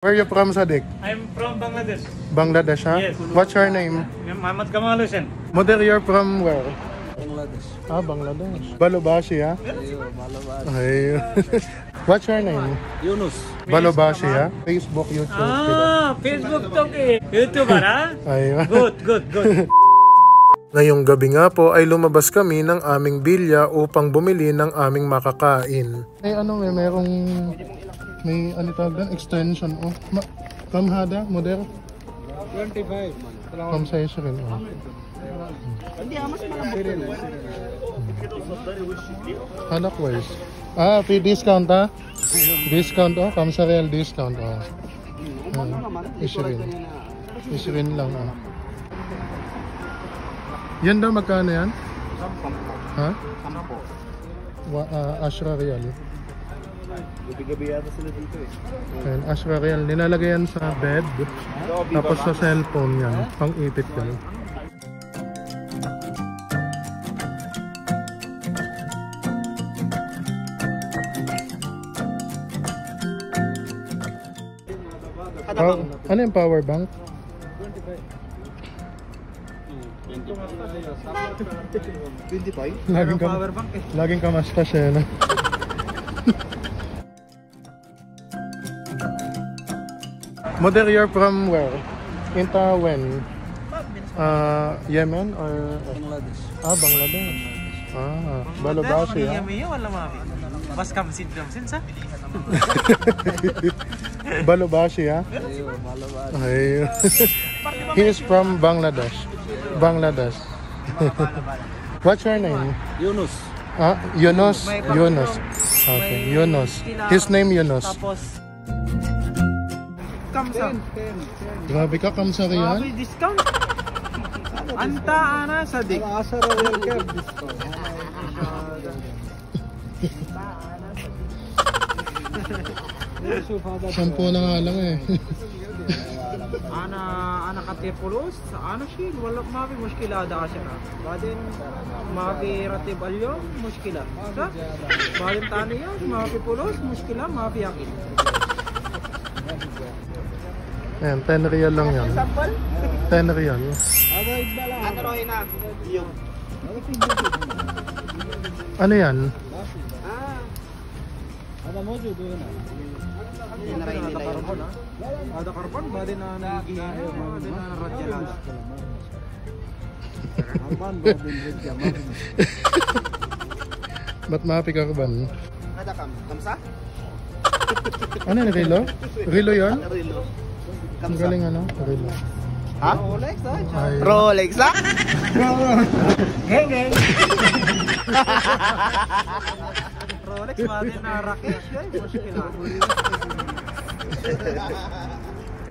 Where are you from, Sadiq? I'm from Bangladesh. Bangladesh, ha? Yes. What's your name? Muhammad Kamal Hussain. Mother, you're from where? Bangladesh. Ah, Bangladesh. Balubashi, ha? Ay. What's your name? Yunus. Balubashi, ha? Facebook, YouTube. Facebook to YouTuber, ha? Ay. Good. Ngayong gabi nga po ay lumabas kami ng aming bilya upang bumili ng aming makakain. Eh ano, may ano tawag doon? Extension. Oh. Kamhada, model? 25. Kam size rin. Oh. Hindi, mas malaki rin. Halakwise. Ah, free discount, ha? Discount, oh. Kam sa real discount, oh. Isirin lang, oh. Yan daw, magkano yan? Ha? Ashra Real. Gabi-gabi yata sila dito eh. Ayan, Ashra Real. Nilalagay yan sa bed. Tapos sa cellphone yan. Pang-ipit yan. Ano yung power bank? 25? Laging kamastas siya, no? Mother, you're from where? Inta when? Yemen or? Bangladesh. Ah, Bangladesh. Ah, Balubashi, ha? Mas kam syndrome sinsa? Balubashi, ha? Ay. He is from Bangladesh. Bangladesh. What's your name? Yunus. Ah, Yunus. Yunus. Okay, Yunus. His name Yunus. Tapos kamsa. Grabe ka, kamsa ka yan? May discount. Anta ana Sadiq. Asa Royal Care discount. Sampo na nga lang eh. Ana katipulos, ano siya, wala mafi mushkila da siya na. Badin mafi ratib alyo, mushkila. Sa? Badin tani yan, mafi pulos, mushkila, mafi yakin. Ayan, 10 real lang yan. 10 real. Ano yan? Ada karbon, badin na nagigihan, badin na radyalan. Ba't mapi ka ba? Ada kamsa? Ano yan, Rilo? Rilo yun? Rilo. Ang galing ano? Rilo. Ha? Rolex ha? Ay. Rolex ha? Geng. Rolex, badin na raket siya, mushkila.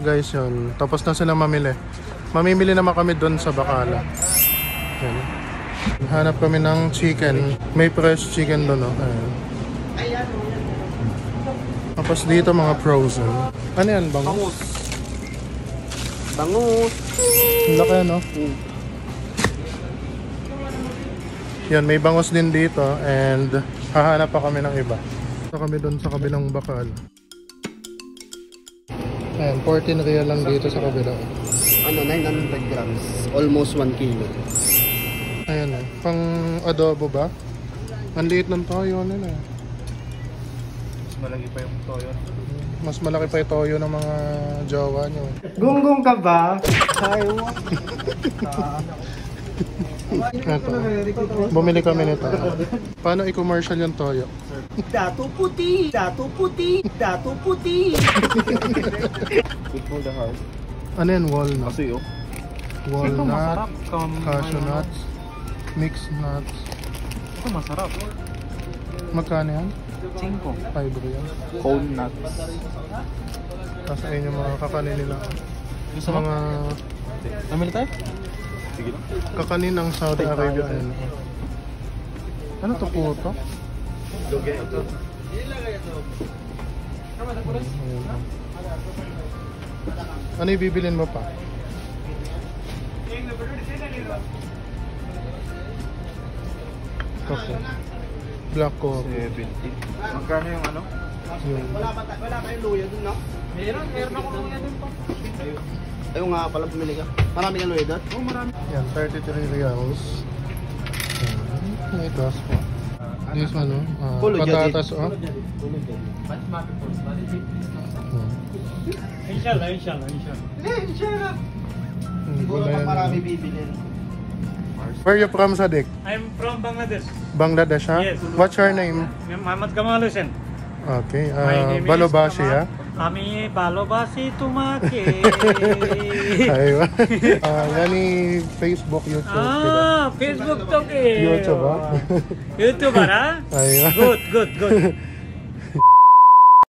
Guys, yun. Tapos na sila mamili. Mamimili naman kami doon sa Bacala. Yan. Hanap kami ng chicken. May fresh chicken doon, no? Ayan. Tapos dito mga frozen. Ano yan? Bangus? Bangus. Ang laki, no? Yan, may bangus din dito. And hahanap pa kami ng iba. Ito kami doon sa kabilang Bacala. Ayan, 14 real lang dito sa kabila. Ano, 900 grams. Almost 1 kilo. Ayan, pang adobo ba? Ang liit ng toyo nila. Mas malaki pa yung toyo. Mas malaki pa yung toyo ng mga jowa nyo. Gunggong ka ba? Ito. Bumili kami nito. Paano i-commercial yung toyo? Dato puti. Good for the heart. Ano yan? Walnut? Kasi oh. Walnut, cashew nuts, mixed nuts. Ito masarap. Magkano yan? 5. 5 real. Cone nuts. Tapos ayun yung mga kakanin nila. Gusto Mga Namili tayo? Sige lang. kakanin ng Saudi Arabia. Ayun. Ano to, puto? Ito. Ano ibibilin mo pa? Coffee. Black coffee. 70. Magkano yung ano? Yun. Wala kayong luya dun, no? Meron ako mga doon pa. Ayaw nga pala bumili ka. Maraming ano edad? Oh, marami. Yan, 33 reals. Ito, po. This one, Pulo patatas, dyan. Inshallah. Siguro pag marami bibilin. Where you from, Sadiq? I'm from Bangladesh. Bangladesh, ha? Yes. What's your name? Muhammad Kamal Hussein. Okay, My name is Balobashi, Kamal. ha? আমি ভালোবাসি তোমাকে Aywa. Yani Facebook, YouTube. Facebook to ke YouTube, ha? YouTuber ha Aywa. good